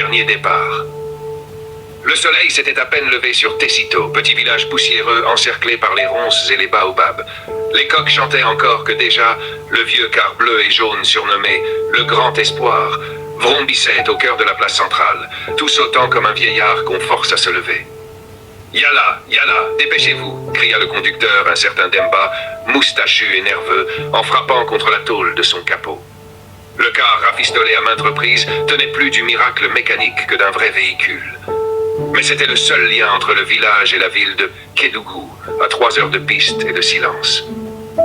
dernier départ. Le soleil s'était à peine levé sur Tessito, petit village poussiéreux encerclé par les ronces et les baobabs. Les coqs chantaient encore que déjà, le vieux car bleu et jaune surnommé le Grand Espoir vrombissait au cœur de la place centrale, tout sautant comme un vieillard qu'on force à se lever. « Yalla, Yalla, dépêchez-vous » cria le conducteur, un certain Demba, moustachu et nerveux, en frappant contre la tôle de son capot. Le car, rafistolé à maintes reprises, tenait plus du miracle mécanique que d'un vrai véhicule. Mais c'était le seul lien entre le village et la ville de Kédougou, à 3 heures de piste et de silence.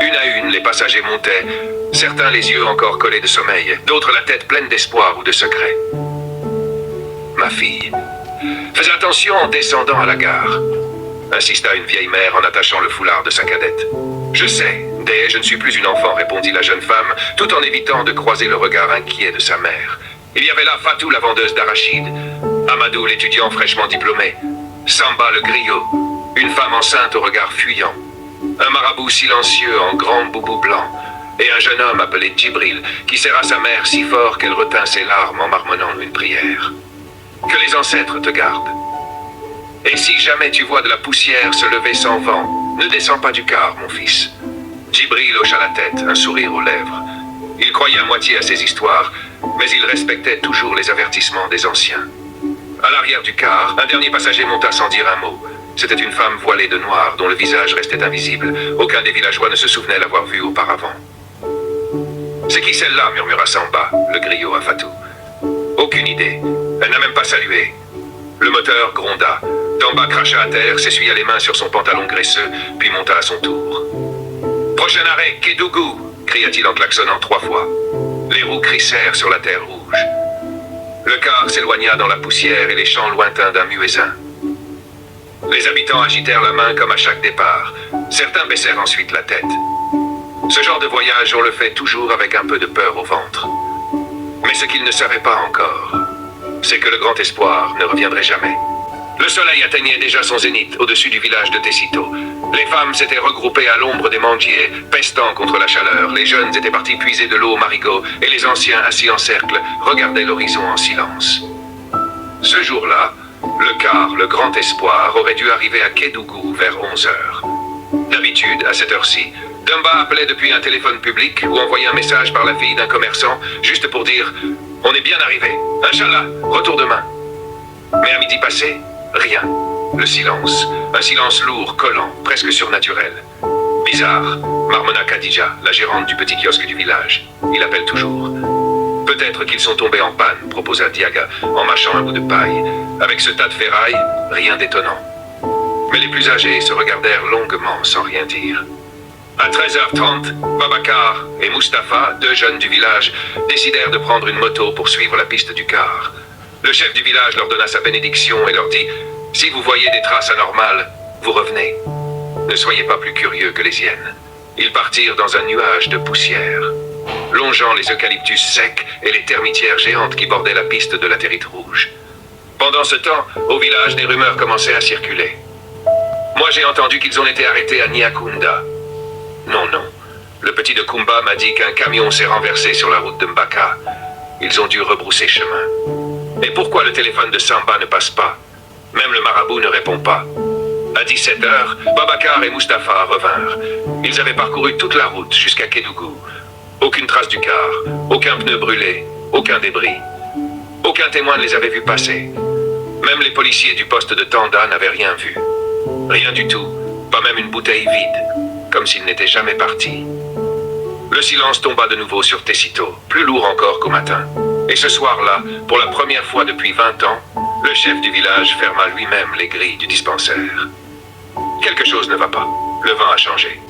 Une à une, les passagers montaient, certains les yeux encore collés de sommeil, d'autres la tête pleine d'espoir ou de secret. Ma fille, fais attention en descendant à la gare, insista une vieille mère en attachant le foulard de sa cadette. Je sais, Dé, je ne suis plus une enfant, répondit la jeune femme, tout en évitant de croiser le regard inquiet de sa mère. Il y avait là Fatou, la vendeuse d'arachides, Amadou, l'étudiant fraîchement diplômé, Samba, le griot, une femme enceinte au regard fuyant, un marabout silencieux en grand boubou blanc, et un jeune homme appelé Djibril, qui serra sa mère si fort qu'elle retint ses larmes en marmonnant une prière. Que les ancêtres te gardent. Et si jamais tu vois de la poussière se lever sans vent, ne descends pas du car, mon fils. Djibril hocha la tête, un sourire aux lèvres. Il croyait à moitié à ces histoires, mais il respectait toujours les avertissements des anciens. À l'arrière du car, un dernier passager monta sans dire un mot. C'était une femme voilée de noir, dont le visage restait invisible. Aucun des villageois ne se souvenait l'avoir vue auparavant. « C'est qui celle-là » murmura Samba, le griot à Fatou. « Aucune idée. Elle n'a même pas salué. » Le moteur gronda. Damba cracha à terre, s'essuya les mains sur son pantalon graisseux, puis monta à son tour. « Prochain arrêt, Kédougou » cria-t-il en klaxonnant 3 fois. Les roues crissèrent sur la terre rouge. Le car s'éloigna dans la poussière et les champs lointains d'un muezzin. Les habitants agitèrent la main comme à chaque départ. Certains baissèrent ensuite la tête. Ce genre de voyage, on le fait toujours avec un peu de peur au ventre. Mais ce qu'ils ne savaient pas encore, c'est que le grand espoir ne reviendrait jamais. Le soleil atteignait déjà son zénith au-dessus du village de Tessito. Les femmes s'étaient regroupées à l'ombre des manguiers, pestant contre la chaleur. Les jeunes étaient partis puiser de l'eau au marigot et les anciens, assis en cercle, regardaient l'horizon en silence. Ce jour-là, le car, le grand espoir, aurait dû arriver à Kédougou vers 11 heures. D'habitude, à cette heure-ci, Dumba appelait depuis un téléphone public ou envoyait un message par la fille d'un commerçant, juste pour dire « On est bien arrivé. Inch'Allah, retour demain. » Mais à midi passé, rien. Le silence. Un silence lourd, collant, presque surnaturel. Bizarre, marmonna Khadija, la gérante du petit kiosque du village. Il appelle toujours. Peut-être qu'ils sont tombés en panne, proposa Diaga, en mâchant un bout de paille. Avec ce tas de ferraille, rien d'étonnant. Mais les plus âgés se regardèrent longuement sans rien dire. À 13h30, Babacar et Mustapha, 2 jeunes du village, décidèrent de prendre une moto pour suivre la piste du car. Le chef du village leur donna sa bénédiction et leur dit « Si vous voyez des traces anormales, vous revenez. Ne soyez pas plus curieux que les hyènes. » Ils partirent dans un nuage de poussière, longeant les eucalyptus secs et les termitières géantes qui bordaient la piste de latérite rouge. Pendant ce temps, au village, des rumeurs commençaient à circuler. Moi, j'ai entendu qu'ils ont été arrêtés à Niakunda. Non, non. Le petit de Kumba m'a dit qu'un camion s'est renversé sur la route de Mbaka. Ils ont dû rebrousser chemin. Et pourquoi le téléphone de Samba ne passe pas? Même le marabout ne répond pas. À 17h, Babacar et Mustapha revinrent. Ils avaient parcouru toute la route jusqu'à Kédougou. Aucune trace du car, aucun pneu brûlé, aucun débris. Aucun témoin ne les avait vus passer. Même les policiers du poste de Tanda n'avaient rien vu. Rien du tout, pas même une bouteille vide, comme s'ils n'étaient jamais partis. Le silence tomba de nouveau sur Tessito, plus lourd encore qu'au matin. Et ce soir-là, pour la première fois depuis 20 ans, le chef du village ferma lui-même les grilles du dispensaire. Quelque chose ne va pas. Le vent a changé.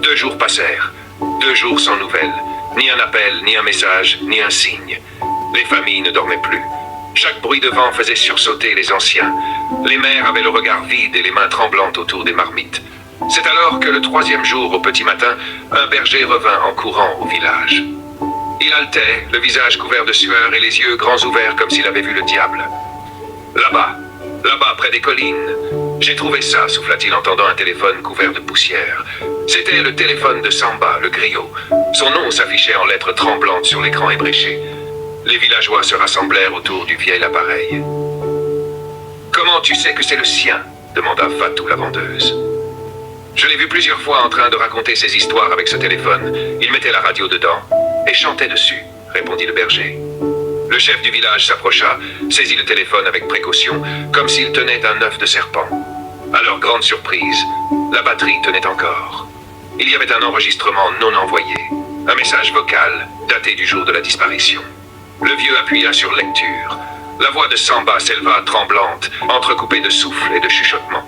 2 jours passèrent. 2 jours sans nouvelles. Ni un appel, ni un message, ni un signe. Les familles ne dormaient plus. Chaque bruit de vent faisait sursauter les anciens. Les mères avaient le regard vide et les mains tremblantes autour des marmites. C'est alors que le 3e jour, au petit matin, un berger revint en courant au village. Il haletait, le visage couvert de sueur et les yeux grands ouverts comme s'il avait vu le diable. Là-bas, près des collines. J'ai trouvé ça, souffla-t-il en tendant un téléphone couvert de poussière. C'était le téléphone de Samba, le griot. Son nom s'affichait en lettres tremblantes sur l'écran ébréché. Les villageois se rassemblèrent autour du vieil appareil. « Comment tu sais que c'est le sien ?» demanda Fatou la vendeuse. « Je l'ai vu plusieurs fois en train de raconter ses histoires avec ce téléphone. Il mettait la radio dedans et chantait dessus, » répondit le berger. Le chef du village s'approcha, saisit le téléphone avec précaution, comme s'il tenait un œuf de serpent. À leur grande surprise, la batterie tenait encore. Il y avait un enregistrement non envoyé, un message vocal daté du jour de la disparition. Le vieux appuya sur lecture. La voix de Samba s'éleva tremblante, entrecoupée de souffles et de chuchotements.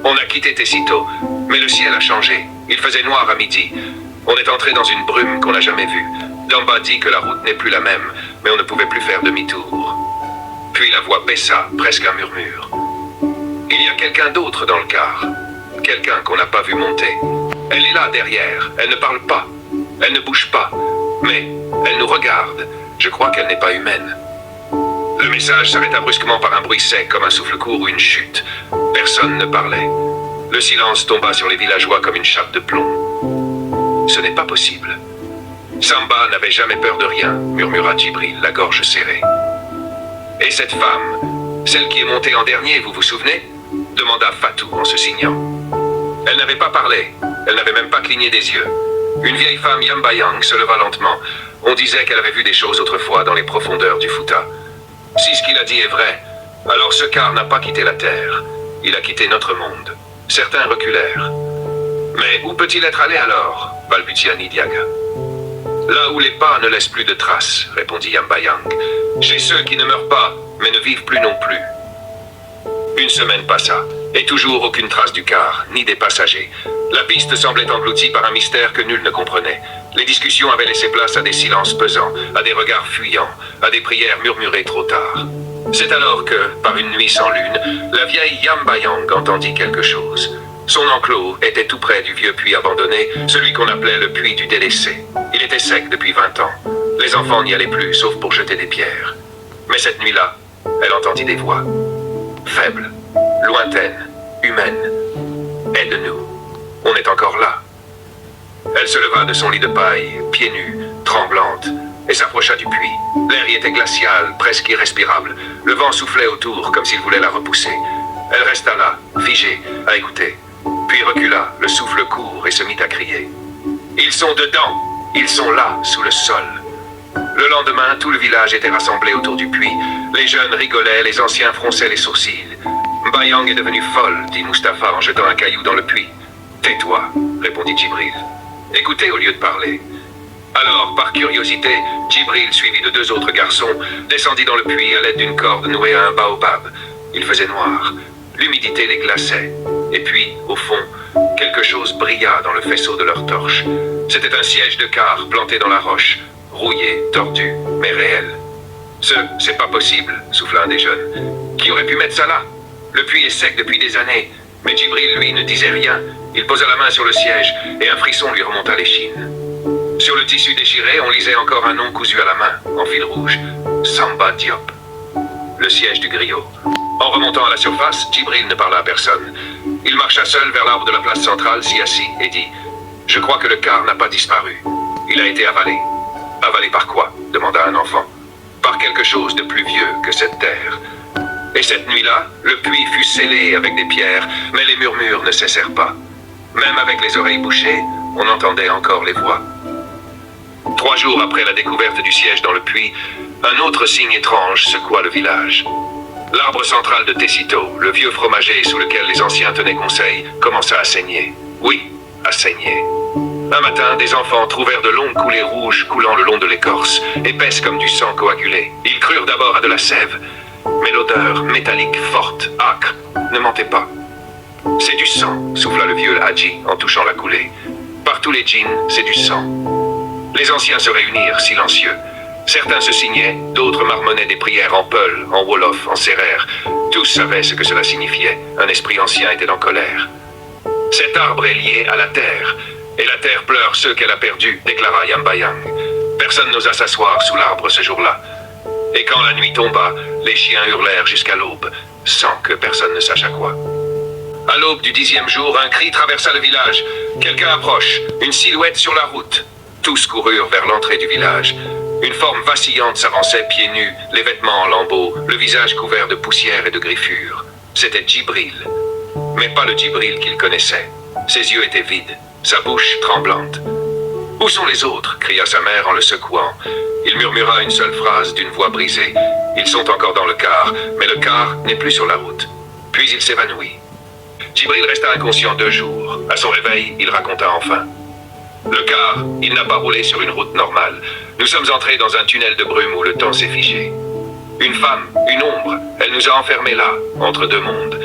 On a quitté Tessito, mais le ciel a changé. Il faisait noir à midi. On est entré dans une brume qu'on n'a jamais vue. Damba dit que la route n'est plus la même, mais on ne pouvait plus faire demi-tour. Puis la voix baissa, presque un murmure. Il y a quelqu'un d'autre dans le car. Quelqu'un qu'on n'a pas vu monter. Elle est là, derrière. Elle ne parle pas. Elle ne bouge pas. Mais elle nous regarde. Je crois qu'elle n'est pas humaine. Le message s'arrêta brusquement par un bruit sec, comme un souffle court ou une chute. Personne ne parlait. Le silence tomba sur les villageois comme une chape de plomb. Ce n'est pas possible. Samba n'avait jamais peur de rien, murmura Djibril, la gorge serrée. Et cette femme, celle qui est montée en dernier, vous vous souvenez ? Demanda Fatou en se signant. Elle n'avait pas parlé, elle n'avait même pas cligné des yeux. Une vieille femme Yambayang se leva lentement. On disait qu'elle avait vu des choses autrefois dans les profondeurs du Fouta. Si ce qu'il a dit est vrai, alors ce car n'a pas quitté la Terre. Il a quitté notre monde. Certains reculèrent. Mais où peut-il être allé alors ? Balbutia Nidiaga. Là où les pas ne laissent plus de traces, répondit Yambayang. Chez ceux qui ne meurent pas, mais ne vivent plus non plus. Une semaine passa, et toujours aucune trace du car, ni des passagers. La piste semblait engloutie par un mystère que nul ne comprenait. Les discussions avaient laissé place à des silences pesants, à des regards fuyants, à des prières murmurées trop tard. C'est alors que, par une nuit sans lune, la vieille Yambayang entendit quelque chose. Son enclos était tout près du vieux puits abandonné, celui qu'on appelait le puits du délaissé. Il était sec depuis 20 ans. Les enfants n'y allaient plus, sauf pour jeter des pierres. Mais cette nuit-là, elle entendit des voix. Faibles, lointaines, humaines. Aide-nous. On est encore là. Elle se leva de son lit de paille, pieds nus, tremblante, et s'approcha du puits. L'air y était glacial, presque irrespirable. Le vent soufflait autour, comme s'il voulait la repousser. Elle resta là, figée, à écouter. Puis recula, le souffle court, et se mit à crier. « Ils sont dedans! Ils sont là, sous le sol! » Le lendemain, tout le village était rassemblé autour du puits. Les jeunes rigolaient, les anciens fronçaient les sourcils. « Mbayang est devenue folle, » dit Mustapha en jetant un caillou dans le puits. « Tais-toi, » répondit Djibril. « Écoutez au lieu de parler. » Alors, par curiosité, Djibril, suivi de 2 autres garçons, descendit dans le puits à l'aide d'une corde nouée à un baobab. Il faisait noir. L'humidité les glaçait. Et puis, au fond, quelque chose brilla dans le faisceau de leur torche. C'était un siège de car planté dans la roche, rouillé, tordu, mais réel. « C'est pas possible », souffla un des jeunes. « Qui aurait pu mettre ça là ? Le puits est sec depuis des années. » Mais Djibril, lui, ne disait rien. Il posa la main sur le siège, et un frisson lui remonta l'échine. Sur le tissu déchiré, on lisait encore un nom cousu à la main, en fil rouge. Samba Diop. Le siège du griot. En remontant à la surface, Djibril ne parla à personne. Il marcha seul vers l'arbre de la place centrale, s'y assit, et dit « Je crois que le car n'a pas disparu. Il a été avalé. » « Avalé par quoi ?» demanda un enfant. « Par quelque chose de plus vieux que cette terre. » Et cette nuit-là, le puits fut scellé avec des pierres, mais les murmures ne cessèrent pas. Même avec les oreilles bouchées, on entendait encore les voix. 3 jours après la découverte du siège dans le puits, un autre signe étrange secoua le village. L'arbre central de Tessito, le vieux fromager sous lequel les anciens tenaient conseil, commença à saigner. Oui, à saigner. Un matin, des enfants trouvèrent de longues coulées rouges coulant le long de l'écorce, épaisses comme du sang coagulé. Ils crurent d'abord à de la sève, mais l'odeur, métallique, forte, âcre, ne mentait pas. « C'est du sang », souffla le vieux Hadji en touchant la coulée. « Par tous les djinns, c'est du sang. » Les anciens se réunirent, silencieux. Certains se signaient, d'autres marmonnaient des prières en peul, en wolof, en sérère. Tous savaient ce que cela signifiait. Un esprit ancien était en colère. « Cet arbre est lié à la terre, et la terre pleure ceux qu'elle a perdus, » déclara Yambayang. Personne n'osa s'asseoir sous l'arbre ce jour-là. Et quand la nuit tomba, les chiens hurlèrent jusqu'à l'aube, sans que personne ne sache à quoi. À l'aube du 10e jour, un cri traversa le village. Quelqu'un approche, une silhouette sur la route. Tous coururent vers l'entrée du village. Une forme vacillante s'avançait pieds nus, les vêtements en lambeaux, le visage couvert de poussière et de griffures. C'était Djibril. Mais pas le Djibril qu'il connaissait. Ses yeux étaient vides, sa bouche tremblante. « Où sont les autres » cria sa mère en le secouant. Il murmura une seule phrase d'une voix brisée. Ils sont encore dans le car, mais le car n'est plus sur la route. Puis il s'évanouit. Djibril resta inconscient 2 jours. À son réveil, il raconta enfin. Le car, il n'a pas roulé sur une route normale. Nous sommes entrés dans un tunnel de brume où le temps s'est figé. Une femme, une ombre, elle nous a enfermés là, entre 2 mondes.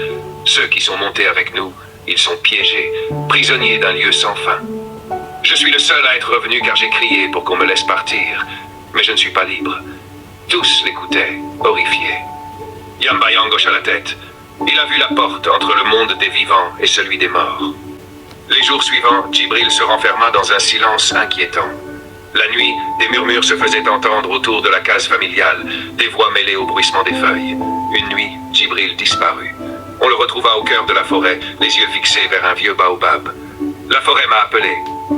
Ceux qui sont montés avec nous, ils sont piégés, prisonniers d'un lieu sans fin. Je suis le seul à être revenu car j'ai crié pour qu'on me laisse partir. Mais je ne suis pas libre. Tous l'écoutaient, horrifiés. Yambayang hocha la tête. Il a vu la porte entre le monde des vivants et celui des morts. Les jours suivants, Djibril se renferma dans un silence inquiétant. La nuit, des murmures se faisaient entendre autour de la case familiale, des voix mêlées au bruissement des feuilles. Une nuit, Djibril disparut. On le retrouva au cœur de la forêt, les yeux fixés vers un vieux baobab. La forêt m'a appelé.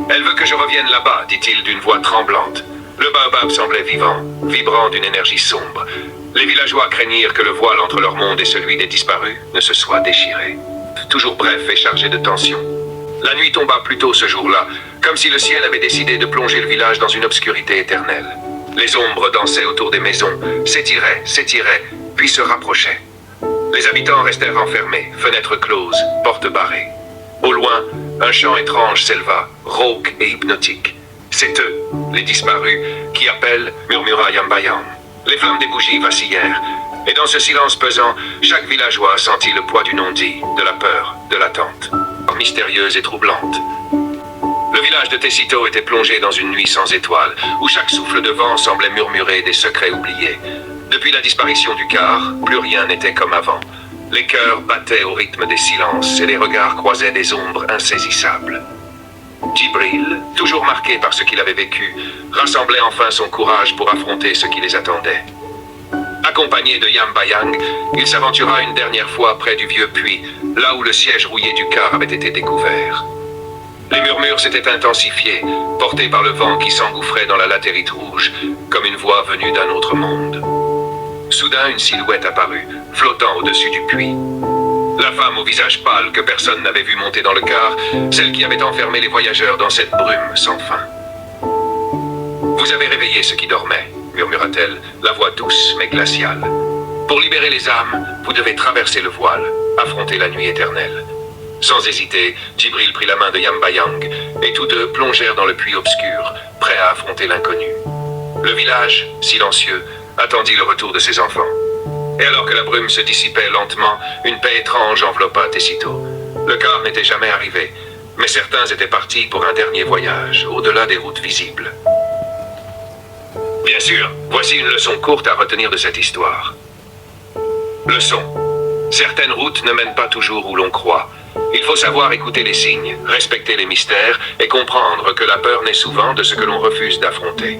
Elle veut que je revienne là-bas, dit-il d'une voix tremblante. Le baobab semblait vivant, vibrant d'une énergie sombre. Les villageois craignirent que le voile entre leur monde et celui des disparus ne se soit déchiré. Toujours bref et chargé de tension. La nuit tomba plus tôt ce jour-là, comme si le ciel avait décidé de plonger le village dans une obscurité éternelle. Les ombres dansaient autour des maisons, s'étiraient, puis se rapprochaient. Les habitants restèrent enfermés, fenêtres closes, portes barrées. Au loin, un chant étrange s'éleva, rauque et hypnotique. C'est eux, les disparus, qui appellent, murmura Yambayang. Les flammes des bougies vacillèrent, et dans ce silence pesant, chaque villageois sentit le poids du non-dit, de la peur, de l'attente, mystérieuse et troublante. Le village de Tessito était plongé dans une nuit sans étoiles, où chaque souffle de vent semblait murmurer des secrets oubliés. Depuis la disparition du car, plus rien n'était comme avant. Les cœurs battaient au rythme des silences et les regards croisaient des ombres insaisissables. Djibril, toujours marqué par ce qu'il avait vécu, rassemblait enfin son courage pour affronter ce qui les attendait. Accompagné de Yambayang, il s'aventura une dernière fois près du vieux puits, là où le siège rouillé du car avait été découvert. Les murmures s'étaient intensifiés, portés par le vent qui s'engouffrait dans la latérite rouge, comme une voix venue d'un autre monde. Soudain, une silhouette apparut, flottant au-dessus du puits. La femme au visage pâle que personne n'avait vu monter dans le car, celle qui avait enfermé les voyageurs dans cette brume sans fin. « Vous avez réveillé ceux qui dormaient », murmura-t-elle, la voix douce mais glaciale. « Pour libérer les âmes, vous devez traverser le voile, affronter la nuit éternelle. » Sans hésiter, Djibril prit la main de Yambayang, et tous deux plongèrent dans le puits obscur, prêts à affronter l'inconnu. Le village, silencieux, attendit le retour de ses enfants. Et alors que la brume se dissipait lentement, une paix étrange enveloppa Tessito. Le car n'était jamais arrivé, mais certains étaient partis pour un dernier voyage, au-delà des routes visibles. Bien sûr, voici une leçon courte à retenir de cette histoire. Leçon. Certaines routes ne mènent pas toujours où l'on croit. Il faut savoir écouter les signes, respecter les mystères et comprendre que la peur naît souvent de ce que l'on refuse d'affronter.